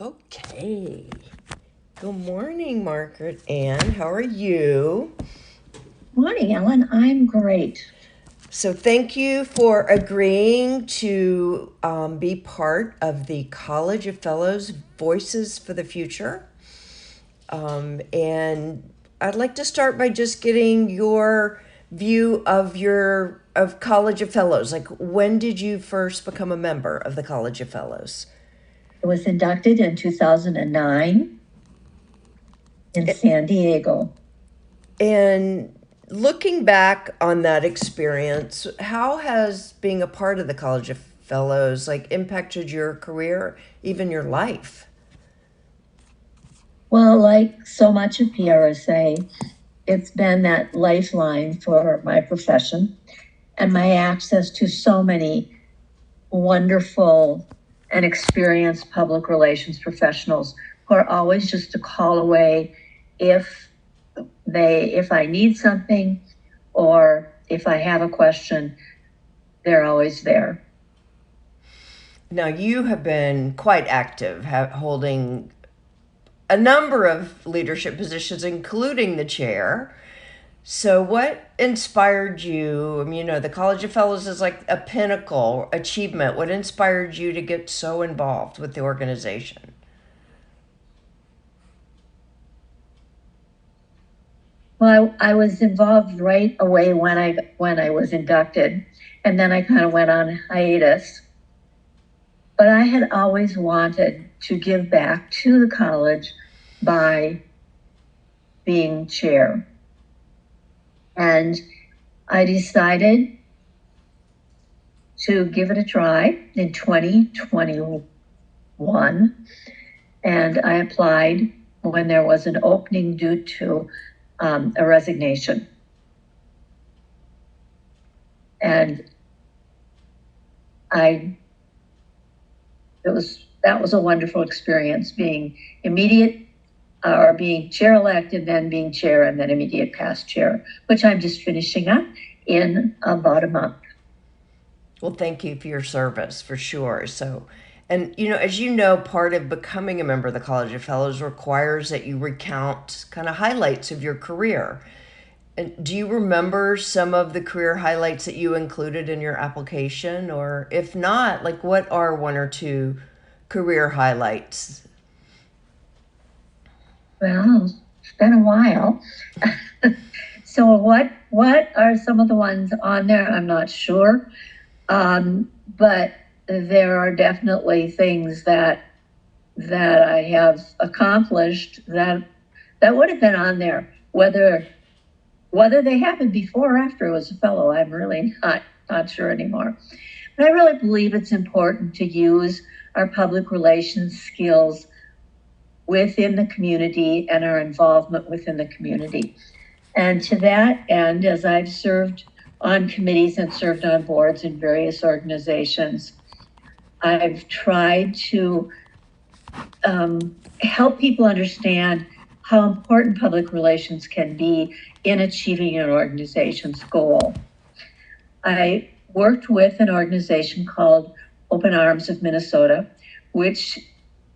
Okay. Good morning, Margaret Ann. How are you? Morning, Ellen. I'm great. So, thank you for agreeing to be part of the College of Fellows Voices for the Future. And I'd like to start by just getting your view of your College of Fellows. Like, when did you first become a member of the College of Fellows? I was inducted in 2009 in San Diego. And looking back on that experience, how has being a part of the College of Fellows impacted your career, even your life? Well, like so much of PRSA, it's been that lifeline for my profession and my access to so many wonderful and experienced public relations professionals who are always just a call away if I need something or if I have a question, they're always there. Now, you have been quite active, holding a number of leadership positions, including the chair. So, what inspired you? I mean, the College of Fellows is like a pinnacle achievement. What inspired you to get so involved with the organization? Well, I was involved right away when I was inducted, and then I kind of went on hiatus. But I had always wanted to give back to the college by being chair. And I decided to give it a try in 2021. And I applied when there was an opening due to a resignation. And that was a wonderful experience, being being chair-elect and then being chair and then immediate past chair, which I'm just finishing up in about a month. Well, thank you for your service for sure. So, and as you know, part of becoming a member of the College of Fellows requires that you recount kind of highlights of your career. And do you remember some of the career highlights that you included in your application? Or if not, what are one or two career highlights? Well, it's been a while. So what are some of the ones on there? I'm not sure. But there are definitely things that I have accomplished that would have been on there, whether they happened before or after I was a fellow. I'm really not sure anymore. But I really believe it's important to use our public relations skills within the community and our involvement within the community. And to that end, as I've served on committees and served on boards in various organizations, I've tried to help people understand how important public relations can be in achieving an organization's goal. I worked with an organization called Open Arms of Minnesota, which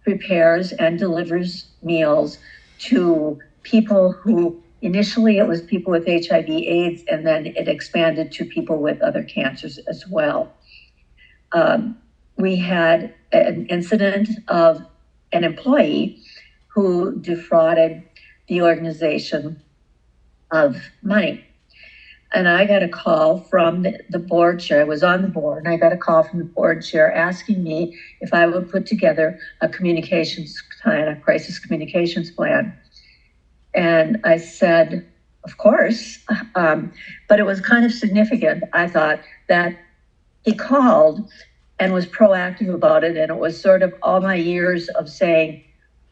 prepares and delivers meals to people who initially it was people with HIV/AIDS, and then it expanded to people with other cancers as well. We had an incident of an employee who defrauded the organization of money. And I got a call from the board chair. I was on the board, and I got a call from the board chair asking me if I would put together a communications plan, a crisis communications plan. And I said, of course. But it was kind of significant, I thought, that he called and was proactive about it. And it was sort of all my years of saying,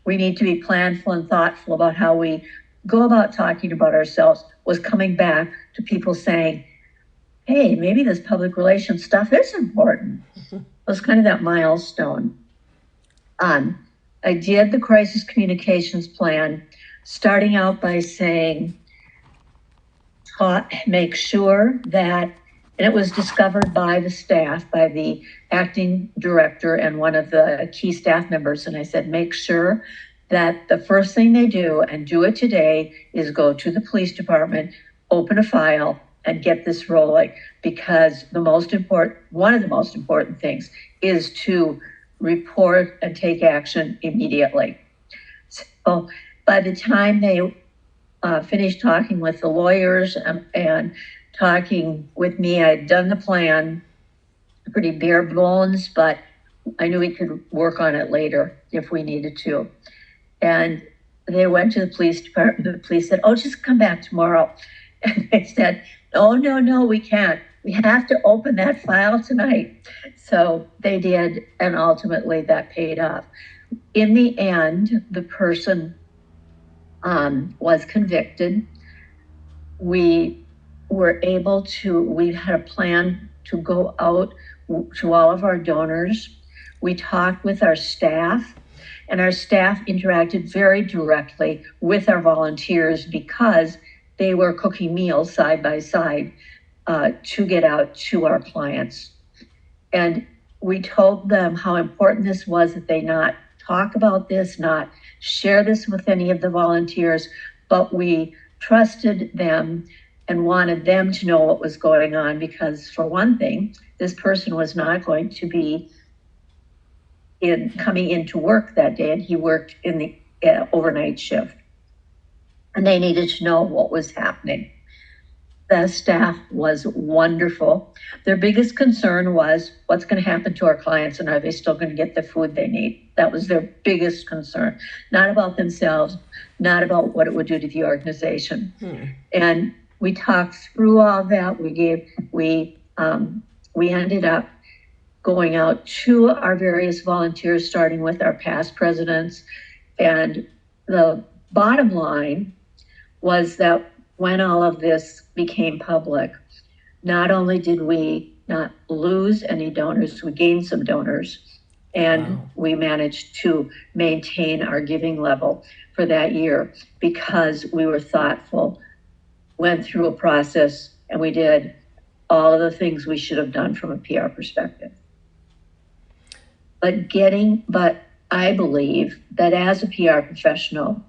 we need to be planful and thoughtful about how we go about talking about ourselves was coming back to people saying, hey, maybe this public relations stuff is important. It was kind of that milestone. I did the crisis communications plan, starting out by saying, make sure that And it was discovered by the staff, by the acting director and one of the key staff members. And I said, make sure that the first thing they do, and do it today, is go to the police department, open a file, and get this rolling. Because one of the most important things is to report and take action immediately. So by the time they finished talking with the lawyers and talking with me, I'd done the plan, pretty bare bones, but I knew we could work on it later if we needed to. And they went to the police department. The police said, oh, just come back tomorrow. And they said, oh, no, we can't. We have to open that file tonight. So they did, and ultimately that paid off. In the end, the person was convicted. We had a plan to go out to all of our donors. We talked with our staff, and our staff interacted very directly with our volunteers because they were cooking meals side by side to get out to our clients. And we told them how important this was, that they not talk about this, not share this with any of the volunteers, but we trusted them and wanted them to know what was going on, because for one thing, this person was not going to be coming into work that day, and he worked in the overnight shift. And they needed to know what was happening. The staff was wonderful. Their biggest concern was what's going to happen to our clients, and are they still going to get the food they need? That was their biggest concern, not about themselves, not about what it would do to the organization. And we talked through all that. We ended up going out to our various volunteers, starting with our past presidents. And the bottom line was that when all of this became public, not only did we not lose any donors, we gained some donors, and we managed to maintain our giving level for that year because we were thoughtful, went through a process, and we did all of the things we should have done from a PR perspective. But I believe that as a PR professional,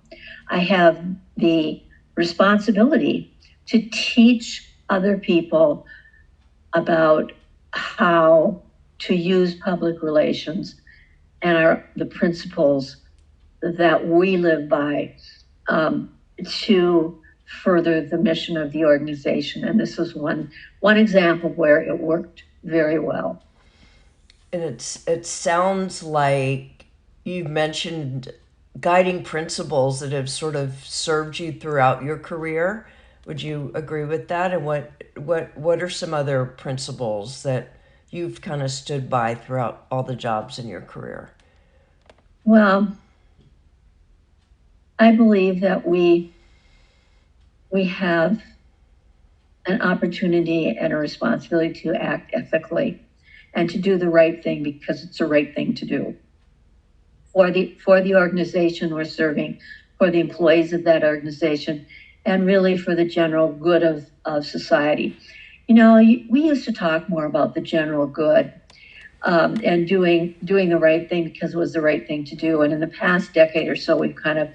I have the responsibility to teach other people about how to use public relations and the principles that we live by to further the mission of the organization. And this is one example where it worked very well. And it sounds like you've mentioned guiding principles that have sort of served you throughout your career. Would you agree with that? And what are some other principles that you've kind of stood by throughout all the jobs in your career? Well, I believe that we have an opportunity and a responsibility to act ethically and to do the right thing because it's the right thing to do for the organization we're serving, for the employees of that organization, and really for the general good of society. You know, we used to talk more about the general good and doing the right thing because it was the right thing to do. And in the past decade or so, we've kind of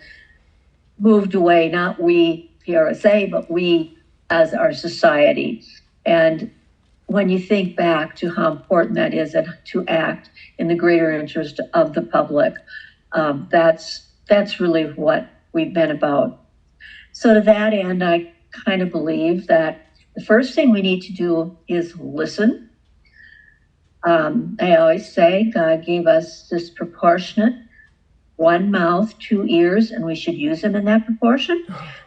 moved away, not we PRSA, but we as our society. And when you think back to how important that is and to act in the greater interest of the public, that's really what we've been about. So to that end, I kind of believe that the first thing we need to do is listen. I always say God gave us this proportionate, one mouth, two ears, and we should use them in that proportion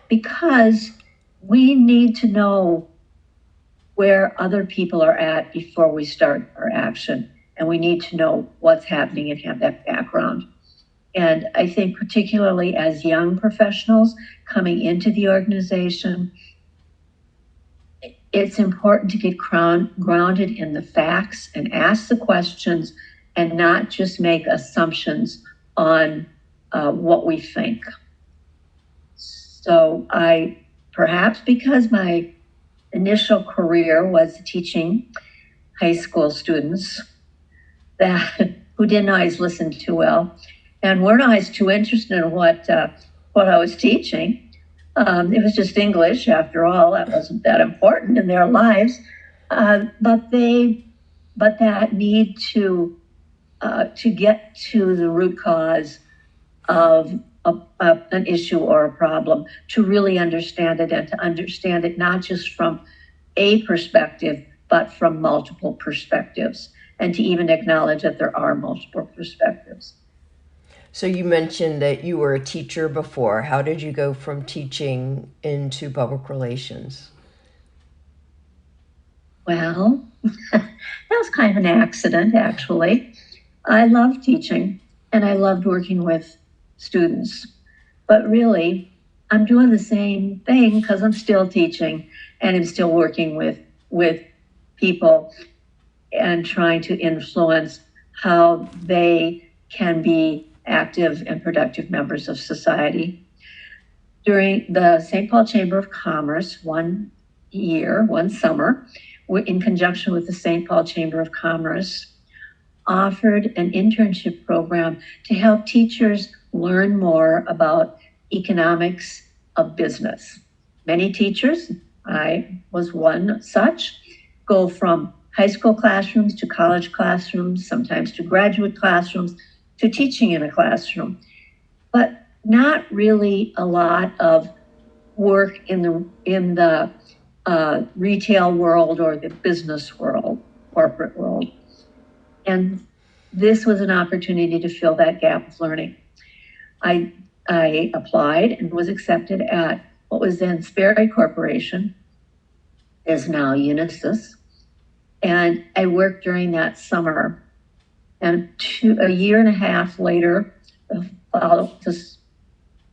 because we need to know where other people are at before we start our action. And we need to know what's happening and have that background. And I think particularly as young professionals coming into the organization, it's important to get grounded in the facts and ask the questions and not just make assumptions on what we think. So perhaps because my initial career was teaching high school students that who didn't always listen too well and weren't always too interested in what I was teaching. It was just English, after all. That wasn't that important in their lives. But that need to get to the root cause of an issue or a problem, to really understand it, and to understand it not just from a perspective, but from multiple perspectives, and to even acknowledge that there are multiple perspectives. So you mentioned that you were a teacher before. How did you go from teaching into public relations? Well, that was kind of an accident, actually. I loved teaching and I loved working with students. But really, I'm doing the same thing because I'm still teaching and I'm still working with people and trying to influence how they can be active and productive members of society. During the St. Paul Chamber of Commerce, one summer, in conjunction with the St. Paul Chamber of Commerce, offered an internship program to help teachers learn more about economics of business. Many teachers, I was one such, go from high school classrooms to college classrooms, sometimes to graduate classrooms, to teaching in a classroom, but not really a lot of work in the retail world or the business world, corporate world. And this was an opportunity to fill that gap of learning. I applied and was accepted at what was then Sperry Corporation, is now Unisys. And I worked during that summer. And a year and a half later, just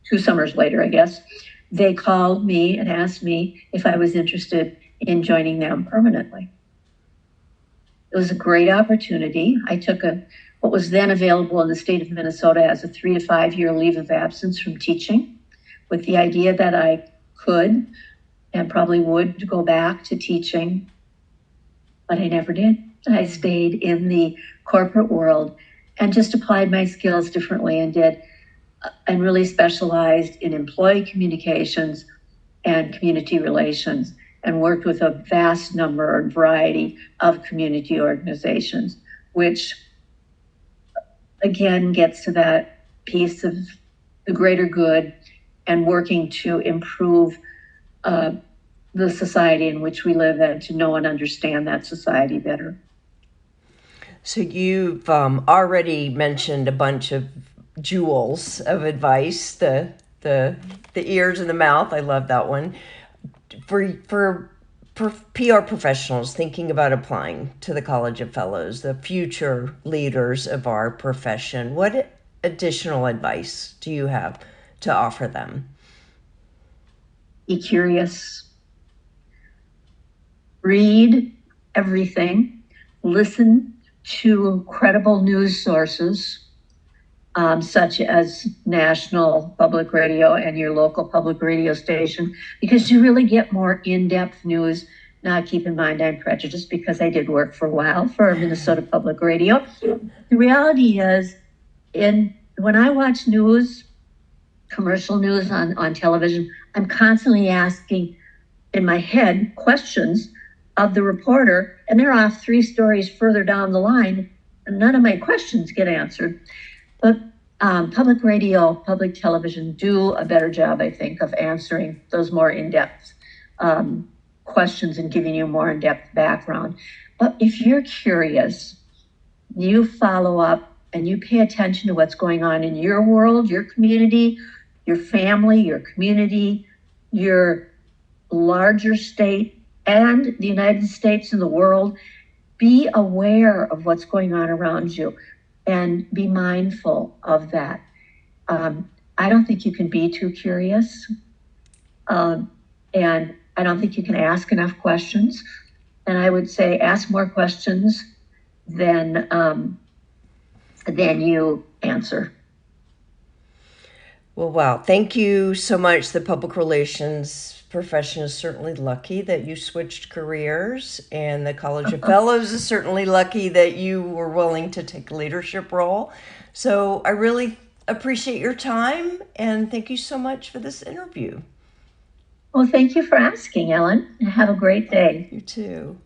2 summers later, I guess, they called me and asked me if I was interested in joining them permanently. It was a great opportunity. I took what was then available in the state of Minnesota as a 3 to 5 year leave of absence from teaching, with the idea that I could and probably would go back to teaching, but I never did. I stayed in the corporate world and just applied my skills differently and really specialized in employee communications and community relations, and worked with a vast number and variety of community organizations, which again gets to that piece of the greater good and working to improve the society in which we live and to know and understand that society better. So you've already mentioned a bunch of jewels of advice, the ears and the mouth. I love that one. For PR professionals thinking about applying to the College of Fellows, the future leaders of our profession, what additional advice do you have to offer them? Be curious. Read everything. Listen to credible news sources, such as national public radio and your local public radio station, because you really get more in-depth news. Now, keep in mind, I'm prejudiced because I did work for a while for Minnesota Public Radio. The reality is, when I watch news, commercial news on television, I'm constantly asking in my head questions of the reporter, and they're off 3 stories further down the line, and none of my questions get answered. But public radio, public television do a better job, I think, of answering those more in-depth questions and giving you more in-depth background. But if you're curious, you follow up and you pay attention to what's going on in your world, your community, your family, your community, your larger state, and the United States and the world, be aware of what's going on around you and be mindful of that. I don't think you can be too curious. And I don't think you can ask enough questions. And I would say ask more questions than you answer. Well, wow. Thank you so much, the public relations profession is certainly lucky that you switched careers, and the College of Fellows is certainly lucky that you were willing to take a leadership role. So I really appreciate your time, and thank you so much for this interview. Well, thank you for asking, Ellen. Have a great day. You too.